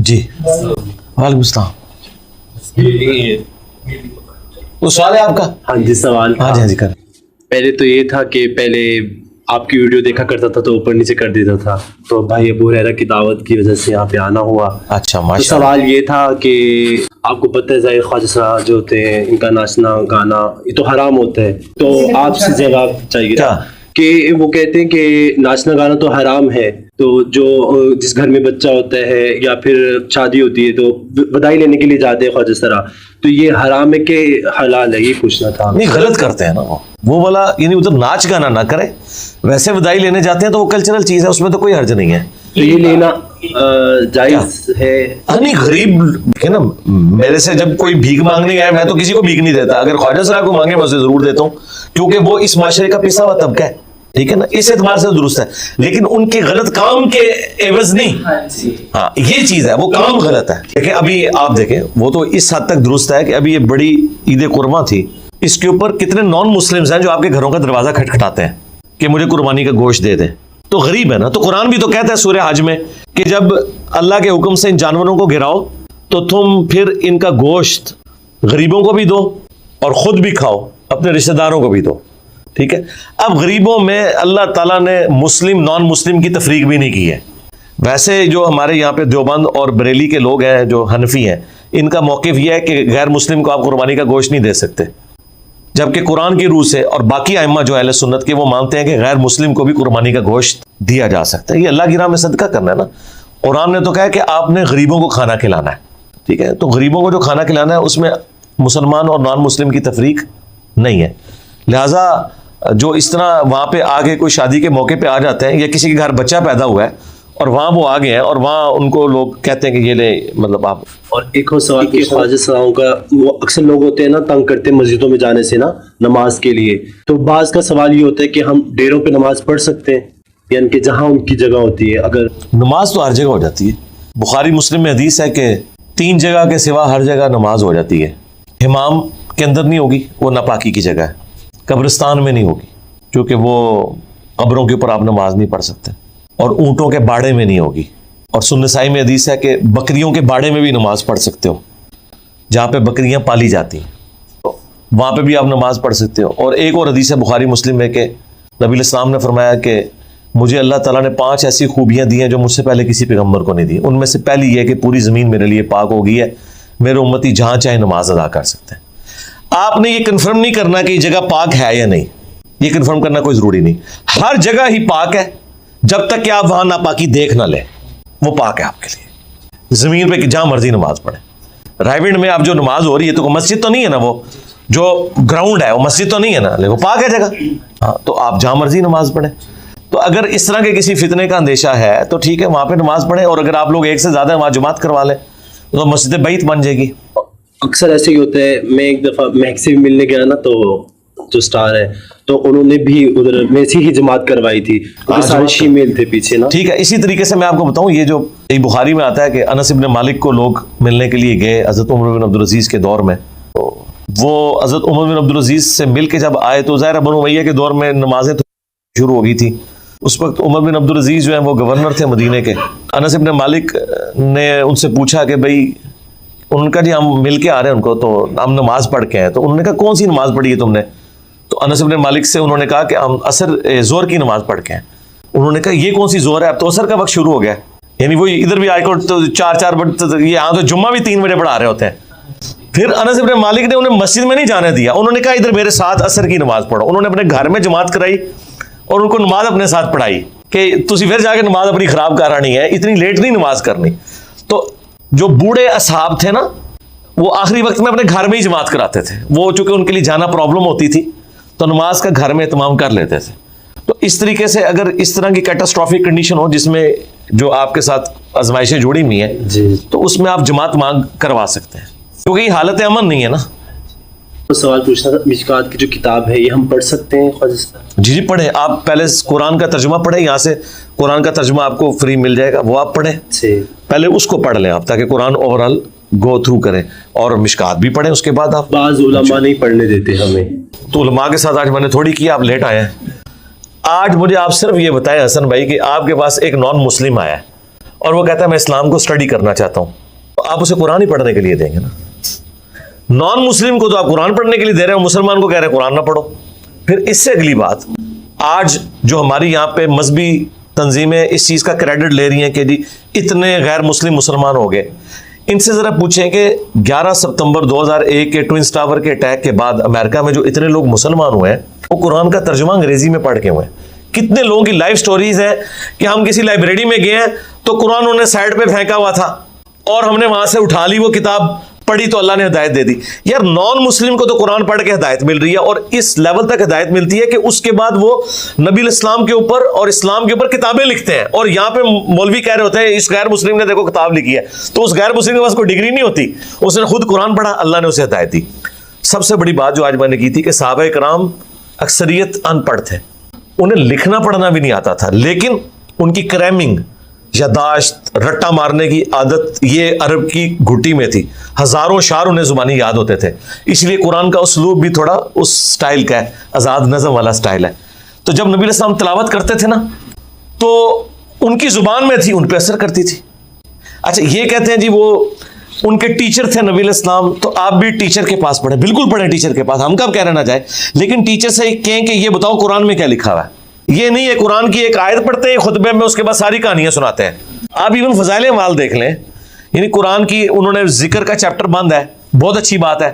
جی وعلیکم السلام. وہ سوال ہے آپ کا؟ ہاں جی سوال. ہاں جی کر. پہلے تو یہ تھا کہ پہلے آپ کی ویڈیو دیکھا کرتا تھا تو اوپر نیچے کر دیتا تھا, تو بھائی ابو ہریرہ کی دعوت کی وجہ سے یہاں پہ آنا ہوا. اچھا تو ماشاء اللہ. سوال یہ تھا کہ آپ کو پتہ ہے ظاہر خواجہ صاحب جو ہوتے ہیں ان کا ناچنا گانا یہ تو حرام ہوتا ہے, تو آپ سے جواب چاہیے کہ وہ کہتے ہیں کہ ناچنا گانا تو حرام ہے, تو جو جس گھر میں بچہ ہوتا ہے یا پھر شادی ہوتی ہے تو بدائی لینے کے لیے جاتے ہیں خواجہ سرا, تو یہ حرام ہے کہ حلال ہے, یہ پوچھنا تھا. نہیں غلط کرتے ہیں نا وہ والا, یعنی ادھر ناچ گانا نہ کرے, ویسے بدائی لینے جاتے ہیں تو وہ کلچرل چیز ہے, اس میں تو کوئی حرج نہیں ہے. تو یہ لینا جائز ہے؟ نہیں غریب ہے نا, میرے سے جب کوئی بھیک مانگنے گیا میں تو کسی کو بھیک نہیں دیتا, اگر خواجہ صاحب کو مانگے میں اسے ضرور دیتا ہوں کیونکہ وہ اس معاشرے کا پسا ہوا طبقہ ہے, ٹھیک ہے نا, اس اعتبار سے درست ہے, لیکن ان کے غلط کام کے عوض نہیں. ہاں یہ چیز ہے, وہ کام غلط ہے. دیکھیں ابھی آپ دیکھیں وہ تو اس حد تک درست ہے کہ ابھی یہ بڑی عید قرباں تھی, اس کے اوپر کتنے نان مسلمز ہیں جو آپ کے گھروں کا دروازہ کھٹکھٹاتے ہیں کہ مجھے قربانی کا گوشت دے دیں. تو غریب ہے نا, تو قرآن بھی تو کہتا ہے سورہ حج میں کہ جب اللہ کے حکم سے ان جانوروں کو گراؤ تو تم پھر ان کا گوشت غریبوں کو بھی دو اور خود بھی کھاؤ, اپنے رشتہ داروں کو بھی دو, ٹھیک ہے. اب غریبوں میں اللہ تعالیٰ نے مسلم نان مسلم کی تفریق بھی نہیں کی ہے. ویسے جو ہمارے یہاں پہ دیوبند اور بریلی کے لوگ ہیں جو حنفی ہیں, ان کا موقف یہ ہے کہ غیر مسلم کو آپ قربانی کا گوشت نہیں دے سکتے, جبکہ قرآن کی روح سے اور باقی ائمہ جو اہل سنت کے وہ مانتے ہیں کہ غیر مسلم کو بھی قربانی کا گوشت دیا جا سکتا ہے. یہ اللہ کی راہ میں صدقہ کرنا ہے نا. قرآن نے تو کہا کہ آپ نے غریبوں کو کھانا کھلانا ہے, ٹھیک ہے, تو غریبوں کو جو کھانا کھلانا ہے اس میں مسلمان اور نان مسلم کی تفریق نہیں ہے. لہٰذا جو اس طرح وہاں پہ آگے کوئی شادی کے موقع پہ آ جاتے ہیں یا کسی کے گھر بچہ پیدا ہوا ہے اور وہاں وہ آ گئے ہیں اور وہاں ان کو لوگ کہتے ہیں کہ یہ لے, مطلب آپ. اور ایک اور سوال کہ خواجہ صاحب کا وہ اکثر لوگ ہوتے ہیں نا تنگ کرتے ہیں مسجدوں میں جانے سے نا نماز کے لیے, تو بعض کا سوال یہ ہوتا ہے کہ ہم ڈیروں پہ نماز پڑھ سکتے ہیں, یعنی کہ جہاں ان کی جگہ ہوتی ہے. اگر نماز تو ہر جگہ ہو جاتی ہے, بخاری مسلم میں حدیث ہے کہ 3 جگہ کے سوا ہر جگہ نماز ہو جاتی ہے. حمام کے اندر نہیں ہوگی, وہ ناپاکی کی جگہ ہے. قبرستان میں نہیں ہوگی کیونکہ وہ قبروں کے اوپر آپ نماز نہیں پڑھ سکتے, اور اونٹوں کے باڑے میں نہیں ہوگی. اور سنن نسائی میں حدیث ہے کہ بکریوں کے باڑے میں بھی نماز پڑھ سکتے ہو, جہاں پہ بکریاں پالی جاتی ہیں وہاں پہ بھی آپ نماز پڑھ سکتے ہو. اور ایک اور حدیث ہے بخاری مسلم میں کہ نبی علیہ السلام نے فرمایا کہ مجھے اللہ تعالیٰ نے 5 ایسی خوبیاں دی ہیں جو مجھ سے پہلے کسی پیغمبر کو نہیں دی. ان میں سے پہلی یہ کہ پوری زمین میرے لیے پاک ہو گئی ہے, میرے امتی جہاں چاہے نماز ادا کر سکتے ہیں. آپ نے یہ کنفرم نہیں کرنا کہ یہ جگہ پاک ہے یا نہیں, یہ کنفرم کرنا کوئی ضروری نہیں. ہر جگہ ہی پاک ہے جب تک کہ آپ وہاں ناپاکی دیکھ نہ لیں, وہ پاک ہے آپ کے لیے. زمین پہ جہاں مرضی نماز پڑھیں. رائیونڈ میں آپ جو نماز ہو رہی ہے تو مسجد تو نہیں ہے نا, وہ جو گراؤنڈ ہے وہ مسجد تو نہیں ہے نا, لیکن وہ پاک ہے جگہ. ہاں تو آپ جہاں مرضی نماز پڑھیں. تو اگر اس طرح کے کسی فتنے کا اندیشہ ہے تو ٹھیک ہے وہاں پہ نماز پڑھیں, اور اگر آپ لوگ ایک سے زیادہ وہاں جماعت کروا لیں تو مسجد بیت بن جائے گی. اکثر ایسے ہی ہوتا ہے. میں ایک دفعہ مہک سے بھی ملنے گیا نا, تو جو سٹار ہے تو انہوں نے بھی ادھر ویسی ہی جماعت کروائی تھی, سارے شیمیل تھے پیچھے نا. ٹھیک ہے, اسی طریقے سے میں آپ کو بتاؤں, یہ جو بخاری میں آتا ہے کہ انس ابن مالک کو لوگ ملنے کے لیے گئے حضرت عمر بن عبدالعزیز کے دور میں, تو وہ حضرت عمر بن عبدالعزیز سے مل کے جب آئے تو ظاہر بنو امیہ کے دور میں نمازیں تو شروع ہو گئی تھی. اس وقت عمر بن عبدالعزیز جو ہیں وہ گورنر تھے مدینے کے. انس ابن مالک نے ان سے پوچھا کہ بھائی, ان کا جی ہم مل کے آ رہے ہیں ان کو, تو ہم نماز پڑھ کے ہیں. تو انہوں نے کہا کون سی نماز پڑھی ہے تم نے؟ تو انس ابن مالک سے انہوں نے کہا کہ ہم ظہر کی نماز پڑھ کے ہیں. انہوں نے کہا یہ کون سی ظہر ہے, اب تو عصر کا وقت شروع ہو گیا. یعنی وہ ادھر بھی آئے کو تو 4 بجے, یہاں تو جمعہ بھی 3 بجے پڑھا رہے ہوتے ہیں. پھر انس ابن مالک نے انہیں مسجد میں نہیں جانے دیا, انہوں نے کہا ادھر میرے ساتھ عصر کی نماز پڑھو. انہوں نے اپنے گھر میں جماعت کرائی اور ان کو نماز اپنے ساتھ پڑھائی کہ تسی پھر جا کے نماز اپنی خراب کرانی ہے, اتنی لیٹ نہیں نماز کرنی. تو جو بوڑھے اصحاب تھے نا وہ آخری وقت میں اپنے گھر میں ہی جماعت کراتے تھے. وہ چونکہ ان کے لیے جانا پرابلم ہوتی تھی تو نماز کا گھر میں اہتمام کر لیتے تھے. تو اس طریقے سے اگر اس طرح کی کیٹاسٹرافک کنڈیشن ہو جس میں جو آپ کے ساتھ آزمائشیں جڑی ہوئی ہیں تو اس میں آپ جماعت مانگ کروا سکتے ہیں, کیونکہ یہ حالت امن نہیں ہے نا. سوال پوچھنا تھا, مشکات کی جو کتاب ہے یہ ہم پڑھ سکتے ہیں خواجہ صاحب؟ جی پڑھیں. آپ پہلے قرآن کا ترجمہ پڑھیں, یہاں سے قرآن کا ترجمہ آپ کو فری مل جائے گا, وہ آپ پڑھیں. پہلے اس کو پڑھ لیں آپ تاکہ قرآن اوور آل گو تھرو کریں, اور مشکات بھی پڑھیں. اس کے بعد آپ, بعض علماء نہیں پڑھنے دیتے ہمیں, تو علماء کے ساتھ آج میں نے تھوڑی کیا, آپ لیٹ آئے ہیں. آج مجھے آپ صرف یہ بتائیں حسن بھائی کہ آپ کے پاس ایک نان مسلم آیا ہے اور وہ کہتا ہے میں اسلام کو اسٹڈی کرنا چاہتا ہوں, تو آپ اسے قرآن ہی پڑھنے کے لیے دیں گے نا. نان مسلم کو تو آپ قرآن پڑھنے کے لیے دے رہے ہیں, مسلمان کو کہہ رہے ہیں قرآن نہ پڑھو. پھر اس سے اگلی بات, آج جو ہماری یہاں پہ مذہبی تنظیمیں اس چیز کا کریڈٹ لے رہی ہیں کہ جی اتنے غیر مسلم مسلمان ہو گئے, ان سے ذرا پوچھیں کہ 11 ستمبر 2001 کے ٹوئنس ٹاور کے اٹیک کے بعد امریکہ میں جو اتنے لوگ مسلمان ہوئے ہیں وہ قرآن کا ترجمہ انگریزی میں پڑھ کے ہوئے ہیں. کتنے لوگوں کی لائف سٹوریز ہیں کہ ہم کسی لائبریری میں گئے ہیں تو قرآن انہوں نے سائڈ پہ پھینکا ہوا تھا اور ہم نے وہاں سے اٹھا لی وہ کتاب پڑھی تو اللہ نے ہدایت دے دی. یار نان مسلم کو تو قرآن پڑھ کے ہدایت مل رہی ہے, اور اس لیول تک ہدایت ملتی ہے کہ اس کے بعد وہ نبی الاسلام کے اوپر اور اسلام کے اوپر کتابیں لکھتے ہیں, اور یہاں پہ مولوی کہہ رہے ہوتے ہیں اس غیر مسلم نے دیکھو کتاب لکھی ہے, تو اس غیر مسلم کے پاس کوئی ڈگری نہیں ہوتی, اس نے خود قرآن پڑھا, اللہ نے اسے ہدایت دی. سب سے بڑی بات جو آج میں نے کی تھی کہ صحابہ کرام اکثریت ان پڑھ تھے, انہیں لکھنا پڑھنا بھی نہیں آتا تھا, لیکن ان کی کریمنگ, یاداشت, رٹا مارنے کی عادت یہ عرب کی گھٹی میں تھی. ہزاروں شعر انہیں زبانی یاد ہوتے تھے, اس لیے قرآن کا اسلوب بھی تھوڑا اس سٹائل کا ہے, آزاد نظم والا سٹائل ہے. تو جب نبی علیہ السلام تلاوت کرتے تھے نا تو ان کی زبان میں تھی, ان پہ اثر کرتی تھی. اچھا یہ کہتے ہیں جی وہ ان کے ٹیچر تھے نبی علیہ السلام, تو آپ بھی ٹیچر کے پاس پڑھیں, بالکل پڑھیں ٹیچر کے پاس, ہم کب کہہ رہے نہ جائے, لیکن ٹیچر سے کہیں کہ یہ بتاؤ قرآن میں کیا لکھا ہوا ہے. یہ نہیں ہے قرآن کی ایک آیت پڑھتے ہیں خطبے میں, اس کے بعد ساری کہانیاں سناتے ہیں. آپ ایون فضائل اعمال دیکھ لیں, یعنی قرآن کی انہوں نے ذکر کا چیپٹر بند ہے, بہت اچھی بات ہے,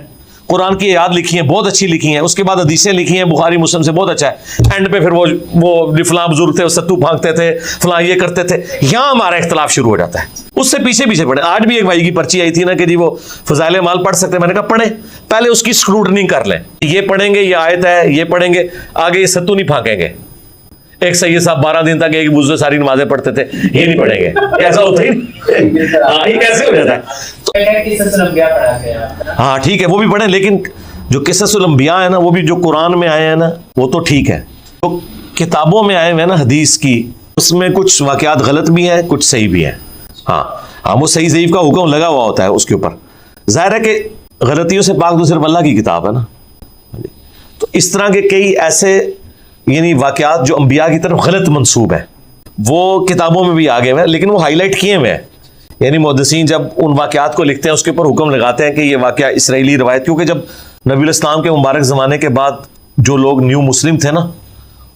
قرآن کی آیات لکھی ہیں, بہت اچھی لکھی ہیں, اس کے بعد حدیثیں لکھی ہیں بخاری مسلم سے, بہت اچھا ہے. اینڈ پہ پھر وہ فلاں بزرگ تھے, ستو پھانکتے تھے, فلاں یہ کرتے تھے, یہاں ہمارا اختلاف شروع ہو جاتا ہے. اس سے پیچھے پیچھے پڑھیں. آج بھی ایک بھائی کی پرچی آئی تھی نا کہ جی وہ فضائل اعمال پڑھ سکتے ہیں, میں نے کہا پڑھیں, پہلے اس کی اسکروٹنی کر لیں, یہ پڑھیں گے یہ آیت ہے, یہ پڑھیں گے, آگے یہ ستو نہیں پھانکیں گے. ایک سید صاحب 12 دن تک ایک بزرگ ساری نمازیں پڑھتے تھے, یہ نہیں پڑھیں گے, ایسا ہوتا ہی نہیں. ہاں یہ کیسے ہو جاتا ہے. ہاں ٹھیک ہے وہ بھی پڑھیں, لیکن جو قصص الانبیاء ہے نا وہ بھی جو قرآن میں آئے ہیں نا وہ تو ٹھیک ہے, تو کتابوں میں آئے ہوئے نا حدیث کی, اس میں کچھ واقعات غلط بھی ہیں کچھ صحیح بھی ہیں. ہاں وہ صحیح ضعیف کا حکم لگا ہوا ہوتا ہے اس کے اوپر. ظاہر ہے کہ غلطیوں سے پاک تو صرف اللہ کی کتاب ہے نا. تو اس طرح کے کئی ایسے یعنی واقعات جو انبیاء کی طرف غلط منسوب ہیں وہ کتابوں میں بھی آگے ہوئے ہیں, لیکن وہ ہائی لائٹ کیے ہوئے ہیں. یعنی محدثین جب ان واقعات کو لکھتے ہیں اس کے اوپر حکم لگاتے ہیں کہ یہ واقعہ اسرائیلی روایت, کیونکہ جب نبی علیہ السلام کے مبارک زمانے کے بعد جو لوگ نیو مسلم تھے نا,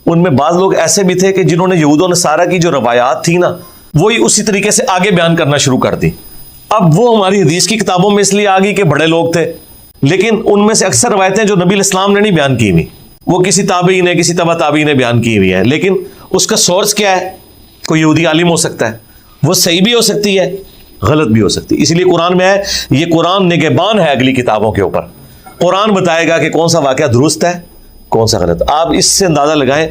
ان میں بعض لوگ ایسے بھی تھے کہ جنہوں نے یہود و نصارہ کی جو روایات تھی نا وہی اسی طریقے سے آگے بیان کرنا شروع کر دی. اب وہ ہماری حدیث کی کتابوں میں اس لیے آ گئی کہ بڑے لوگ تھے, لیکن ان میں سے اکثر روایتیں جو نبی علیہ السلام نے نہیں بیان کی ہوئی, وہ کسی تابعی نے کسی تبع تابعی نے بیان کی ہوئی ہے, لیکن اس کا سورس کیا ہے, کوئی یہودی عالم ہو سکتا ہے, وہ صحیح بھی ہو سکتی ہے غلط بھی ہو سکتی ہے. اسی لیے قرآن میں ہے یہ قرآن نگہبان ہے اگلی کتابوں کے اوپر, قرآن بتائے گا کہ کون سا واقعہ درست ہے کون سا غلط. آپ اس سے اندازہ لگائیں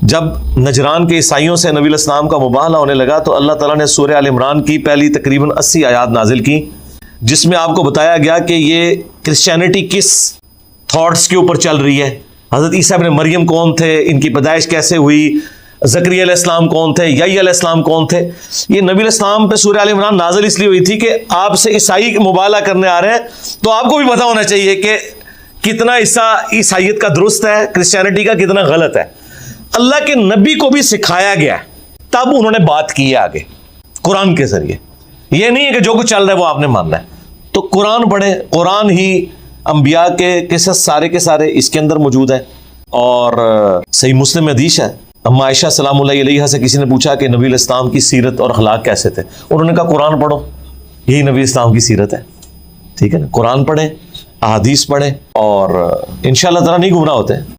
جب نجران کے عیسائیوں سے نبی علیہ السلام کا مباہلہ ہونے لگا تو اللہ تعالیٰ نے سورہ آل عمران کی پہلی تقریباً 80 آیات نازل کی, جس میں آپ کو بتایا گیا کہ یہ کرسچینٹی کس تھاٹس کے اوپر چل رہی ہے. حضرت عیسیٰ ابن مریم کون تھے, ان کی پیدائش کیسے ہوئی, زکریا علیہ السلام کون تھے, یحییٰ علیہ السلام کون تھے. یہ نبی علیہ السلام پہ سورہ آل عمران نازل اس لیے ہوئی تھی کہ آپ سے عیسائی مباہلہ کرنے آ رہے ہیں تو آپ کو بھی پتہ ہونا چاہیے کہ کتنا عیسائیت کا درست ہے, کرسچینٹی کا کتنا غلط ہے. اللہ کے نبی کو بھی سکھایا گیا ہے, تب انہوں نے بات کی ہے آگے قرآن کے ذریعے. یہ نہیں ہے کہ جو کچھ چل رہا ہے وہ آپ نے ماننا ہے. تو قرآن پڑھیں, قرآن ہی انبیاء کے قصص سارے کے سارے اس کے اندر موجود ہیں. اور صحیح مسلم میں حدیث ہے, اما عائشہ سلام اللہ علیہا سے کسی نے پوچھا کہ نبی علیہ السلام کی سیرت اور اخلاق کیسے تھے, انہوں نے کہا قرآن پڑھو, یہی نبی السلام کی سیرت ہے. ٹھیک ہے نا, قرآن پڑھیں, احادیث پڑھیں, اور انشاءاللہ تعالیٰ نہیں گمراہ ہوتے.